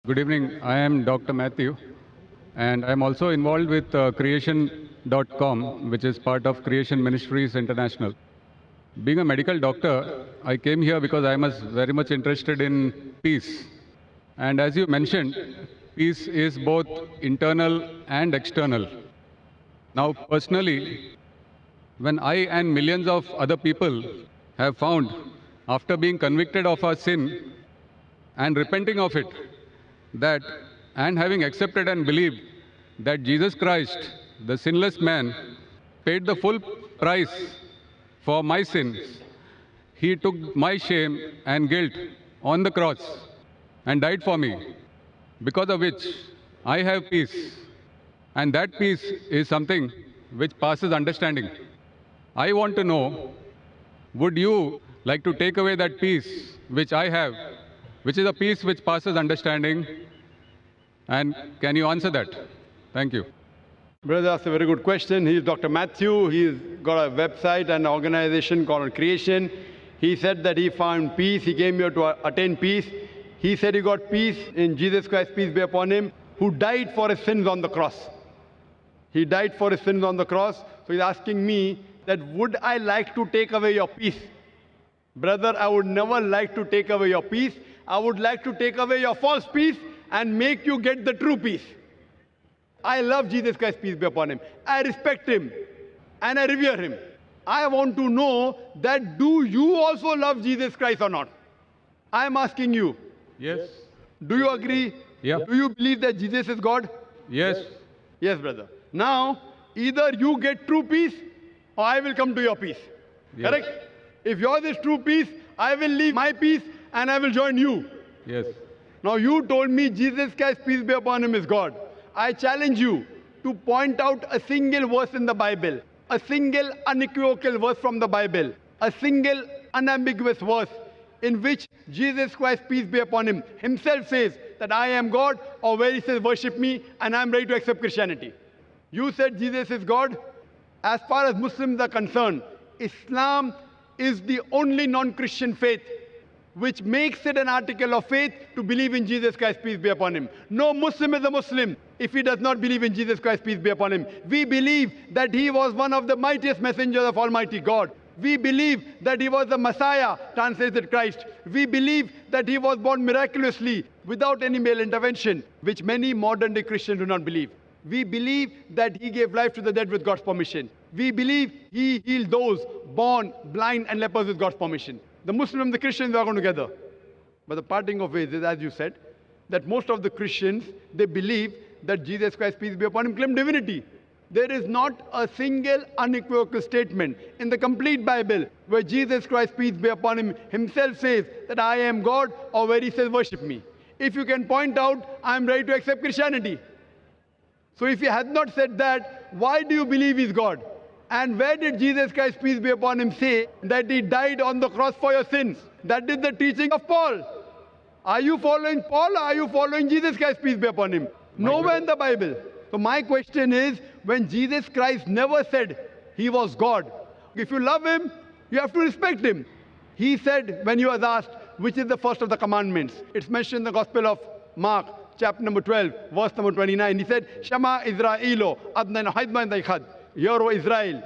Good evening. I am Dr. Matthew, and I'm also involved with creation.com, which is part of Creation Ministries International. Being a medical doctor, I came here because I was very much interested in peace. And as you mentioned, peace is both internal and external. Now, personally, when I and millions of other people have found, after being convicted of our sin and repenting of it, that and having accepted and believed that Jesus Christ, the sinless man, paid the full price for my sins. He took my shame and guilt on the cross and died for me, because of which I have peace. And that peace is something which passes understanding. I want to know, would you like to take away that peace which I have, which is a peace which passes understanding? And can you answer that? Thank you. Brother, that's a very good question. He's Dr. Matthew. He's got a website and organization called Creation. He said that he found peace. He came here to attain peace. He said he got peace in Jesus Christ, peace be upon him, who died for his sins on the cross. He died for his sins on the cross. So he's asking me that would I like to take away your peace? Brother, I would never like to take away your peace. I would like to take away your false peace and make you get the true peace. I love Jesus Christ, peace be upon him. I respect him and I revere him. I want to know that do you also love Jesus Christ or not? I am asking you. Yes. Do you agree? Yeah. Do you believe that Jesus is God? Yes. Yes, brother. Now, either you get true peace or I will come to your peace. Yes. Correct? If yours is true peace, I will leave my peace and I will join you. Yes. Now you told me Jesus Christ, peace be upon him, is God. I challenge you to point out a single verse in the Bible, a single unequivocal verse from the Bible, a single unambiguous verse in which Jesus Christ, peace be upon him, himself says that I am God, or where he says worship me and I am ready to accept Christianity. You said Jesus is God. As far as Muslims are concerned, Islam is the only non-Christian faith which makes it an article of faith to believe in Jesus Christ, peace be upon him. No Muslim is a Muslim if he does not believe in Jesus Christ, peace be upon him. We believe that he was one of the mightiest messengers of Almighty God. We believe that he was the Messiah, translated Christ. We believe that he was born miraculously without any male intervention, which many modern-day Christians do not believe. We believe that he gave life to the dead with God's permission. We believe he healed those born blind and lepers with God's permission. The Muslims and the Christians are going together. But the parting of ways is, as you said, that most of the Christians, they believe that Jesus Christ, peace be upon him, claimed divinity. There is not a single unequivocal statement in the complete Bible where Jesus Christ, peace be upon him, himself says that I am God, or where he says worship me. If you can point out, I am ready to accept Christianity. So if he had not said that, why do you believe he's God? And where did Jesus Christ, peace be upon him, say that he died on the cross for your sins? That is the teaching of Paul. Are you following Paul or are you following Jesus Christ, peace be upon him? Nowhere in the Bible. So my question is, when Jesus Christ never said he was God, if you love him, you have to respect him. He said when he was asked, which is the first of the commandments? It's mentioned in the Gospel of Mark, chapter number 12, verse number 29. He said, Shema Israelo, Adnan Haidman Daikhad. Hear, O Israel,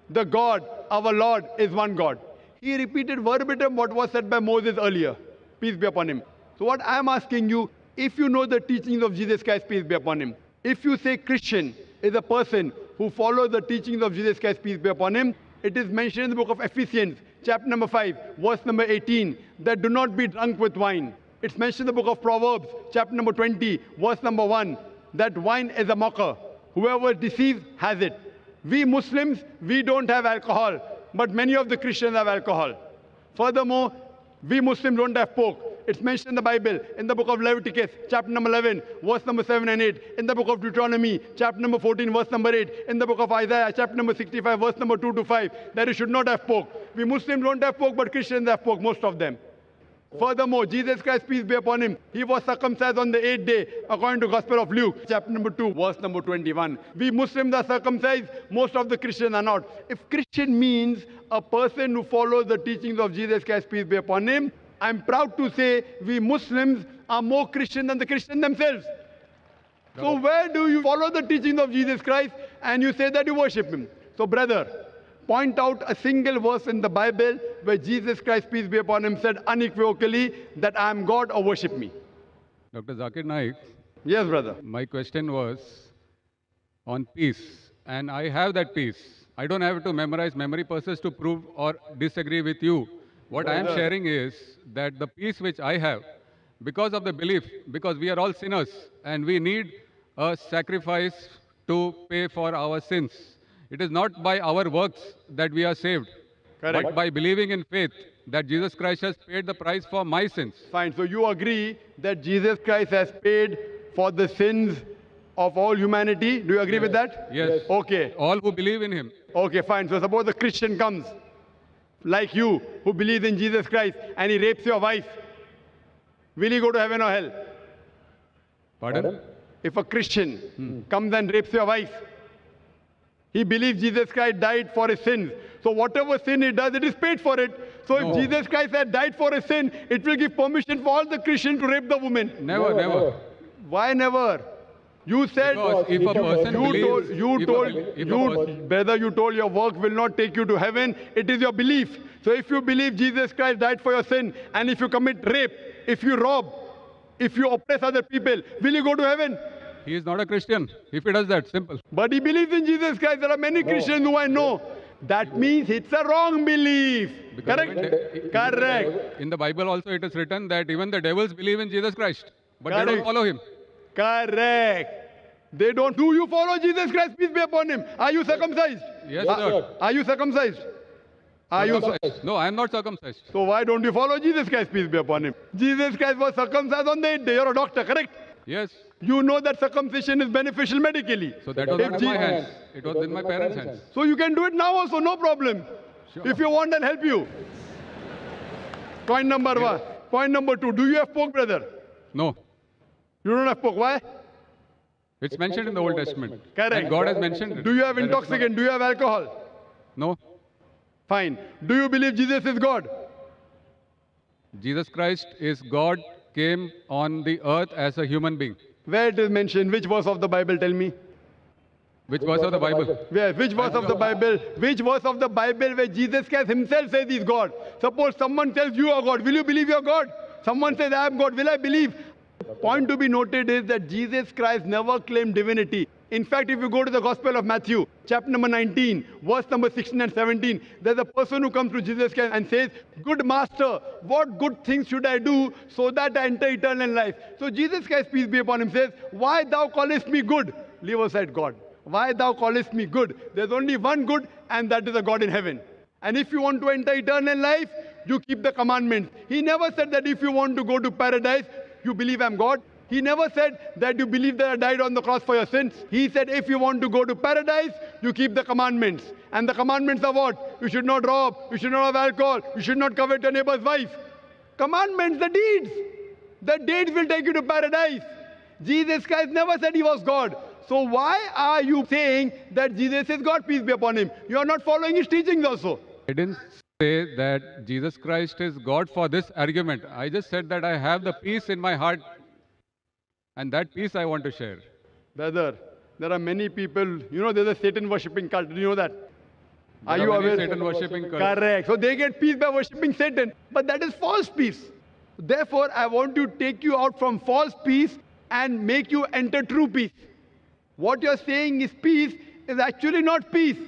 the God, our Lord, is one God. He repeated verbatim what was said by Moses earlier. Peace be upon him. So what I am asking you, if you know the teachings of Jesus Christ, peace be upon him, if you say Christian is a person who follows the teachings of Jesus Christ, peace be upon him, it is mentioned in the book of Ephesians, chapter number 5, verse number 18, that do not be drunk with wine. It's mentioned in the book of Proverbs, chapter number 20, verse number 1, that wine is a mocker. Whoever deceives has it. We Muslims, we don't have alcohol, but many of the Christians have alcohol. Furthermore, we Muslims don't have pork. It's mentioned in the Bible, in the book of Leviticus, chapter number 11, verse number 7 and 8, in the book of Deuteronomy, chapter number 14, verse number 8, in the book of Isaiah, chapter number 65, verse number 2 to 5, that you should not have pork. We Muslims don't have pork, but Christians have pork, most of them. Furthermore, Jesus Christ, peace be upon him, he was circumcised on the 8th day, according to Gospel of Luke, chapter number 2, verse number 21. We Muslims are circumcised, most of the Christians are not. If Christian means a person who follows the teachings of Jesus Christ, peace be upon him, I'm proud to say we Muslims are more Christian than the Christians themselves. So where do you follow the teachings of Jesus Christ and you say that you worship him? So brother, point out a single verse in the Bible where Jesus Christ, peace be upon him, said unequivocally that I am God or worship me. Dr. Zakir Naik, Yes, brother. my question was on peace, and I have that peace. I don't have to memorize memory purposes to prove or disagree with you. What I am sharing is that the peace which I have, because of the belief, because we are all sinners and we need a sacrifice to pay for our sins. It is not by our works that we are saved, Correct. but by believing in faith that Jesus Christ has paid the price for my sins. Fine. So you agree that Jesus Christ has paid for the sins of all humanity. Do you agree with that? Yes. Okay. All who believe in him. Okay, fine. So suppose a Christian comes, like you, who believes in Jesus Christ, and he rapes your wife. Will he go to heaven or hell? Pardon? If a Christian comes and rapes your wife, he believes Jesus Christ died for his sins. So whatever sin he does, it is paid for it. So if Jesus Christ had died for his sin, it will give permission for all the Christians to rape the woman. Never. Why never? You said, Because if a person believes, brother, you told your work will not take you to heaven. It is your belief. So if you believe Jesus Christ died for your sin, and if you commit rape, if you rob, if you oppress other people, will you go to heaven? he is not a Christian if he does that. Simple. But he believes in Jesus Christ. There are many Christians who I know. That means it's a wrong belief. Because Correct? Correct. In the Bible also it is written that even the devils believe in Jesus Christ, but they don't Correct. follow him. Correct. They don't. Do you follow Jesus Christ? Peace be upon him. Are you circumcised? Yes, sir. Are you circumcised? Are you? Circumcised. No, I am not circumcised. So why don't you follow Jesus Christ? Peace be upon him. Jesus Christ was circumcised on the 8th day. You're a doctor, correct? Yes. You know that circumcision is beneficial medically. So that was If not in my Je- hands. It was in my parents' hands. So you can do it now also, no problem. Sure. If you want, I'll help you. Point number one. Point number two. Do you have pork, brother? No. You don't have pork. Why? It's mentioned in the Old Testament. Correct. And God has mentioned it. Do you have That it's not- intoxicant? Do you have alcohol? No. Fine. Do you believe Jesus is God? Jesus Christ is God, came on the earth as a human being. Where it is mentioned? Which verse of the Bible? Tell me. Which verse of the Bible? Where? Which verse of the Bible? Which verse of the Bible where Jesus Christ himself says he's God? Suppose someone tells you are God. Will you believe you're God? Someone says I am God. Will I believe? Point to be noted is that Jesus Christ never claimed divinity. In fact, if you go to the Gospel of Matthew, chapter number 19, verse number 16 and 17, there's a person who comes to Jesus Christ and says, "Good master, what good things should I do so that I enter eternal life?" So Jesus Christ, peace be upon him, says, "Why thou callest me good?" Leave aside God. "Why thou callest me good?" There's only one good, and that is a God in heaven. And if you want to enter eternal life, you keep the commandments. He never said that if you want to go to paradise, you believe I'm God. He never said that you believe that I died on the cross for your sins. He said if you want to go to paradise, you keep the commandments. And the commandments are what? You should not rob, you should not have alcohol, you should not covet your neighbor's wife. Commandments, the deeds. The deeds will take you to paradise. Jesus Christ never said he was God. So why are you saying that Jesus is God, peace be upon him? You are not following his teachings also. I didn't say that Jesus Christ is God for this argument. I just said that I have the peace in my heart, and that peace I want to share. Brother, there are many people, you know, there's a Satan worshipping cult. Do you know that? Are There you many aware? Satan worshipping cults. Correct. So they get peace by worshipping Satan. But that is false peace. Therefore, I want to take you out from false peace and make you enter true peace. What you're saying is peace is actually not peace.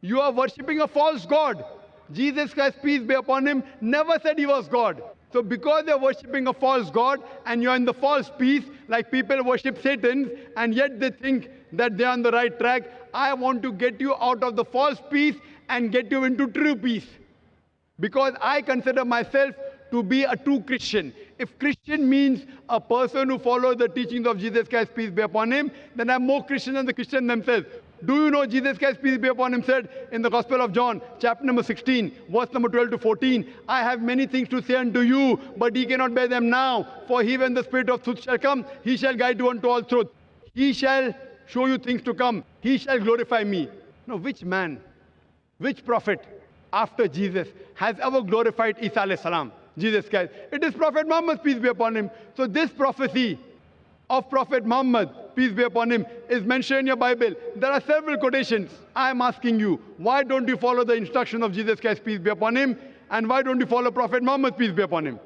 You are worshipping a false God. Jesus Christ, peace be upon him, never said he was God. So because you're worshipping a false God and you're in the false peace, like people worship Satan, and yet they think that they're on the right track, I want to get you out of the false peace and get you into true peace. Because I consider myself to be a true Christian. If Christian means a person who follows the teachings of Jesus Christ, peace be upon him, then I'm more Christian than the Christians themselves. Do you know Jesus Christ, peace be upon him, said in the Gospel of John, chapter number 16, verse number 12 to 14, "I have many things to say unto you, but ye cannot bear them now. For he, when the Spirit of truth shall come, he shall guide you unto all truth. He shall show you things to come. He shall glorify me." Now, which man, which prophet after Jesus has ever glorified Isa alayhi salam? Jesus Christ. It is Prophet Muhammad, peace be upon him. So this prophecy of Prophet Muhammad, peace be upon him, is mentioned in your Bible. There are several quotations. I am asking you, why don't you follow the instruction of Jesus Christ, peace be upon him? And why don't you follow Prophet Muhammad, peace be upon him?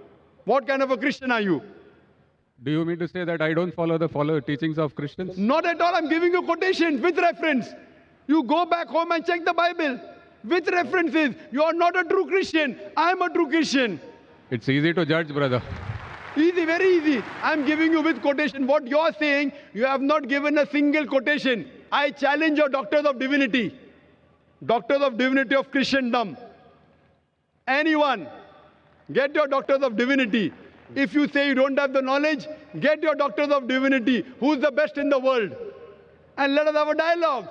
What kind of a Christian are you? Do you mean to say that I don't follow the teachings of Christians? Not at all. I'm giving you quotations with reference. You go back home and check the Bible with references. You are not a true Christian. I am a true Christian. It's easy to judge, brother. Easy, very easy. I'm giving you with quotation. What you're saying, you have not given a single quotation. I challenge your doctors of divinity. Doctors of divinity of Christendom. Anyone, get your doctors of divinity. If you say you don't have the knowledge, get your doctors of divinity. Who's the best in the world? And let us have a dialogue.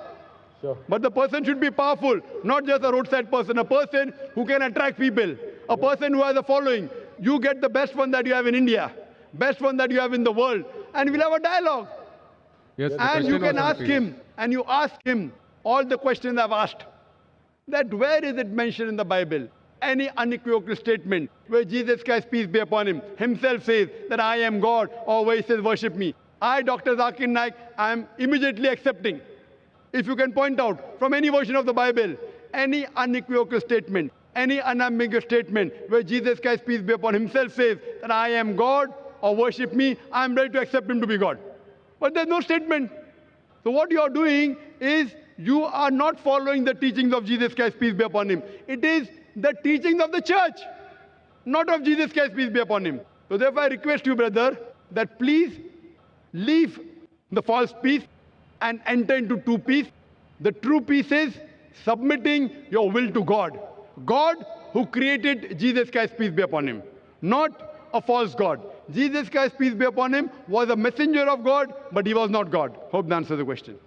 Sure. But the person should be powerful, not just a roadside person, a person who can attract people, a person who has a following. You get the best one that you have in India, best one that you have in the world, and we'll have a dialogue. Yes, And you can ask him, and you ask him all the questions I've asked. That where is it mentioned in the Bible? Any unequivocal statement where Jesus Christ, peace be upon him, himself says that I am God, or where he says worship me. I, Dr. Zakir Naik, I am immediately accepting. If you can point out from any version of the Bible, any unequivocal statement, any unambiguous statement where Jesus Christ, peace be upon him, himself says that I am God or worship me, I am ready to accept him to be God. But there's no statement. So what you are doing is you are not following the teachings of Jesus Christ, peace be upon him. It is the teachings of the church, not of Jesus Christ, peace be upon him. So therefore I request you, brother, that please leave the false peace and enter into true peace. The true peace is submitting your will to God. God who created Jesus Christ, peace be upon him, not a false God. Jesus Christ, peace be upon him, was a messenger of God, but he was not God. Hope that answers the question.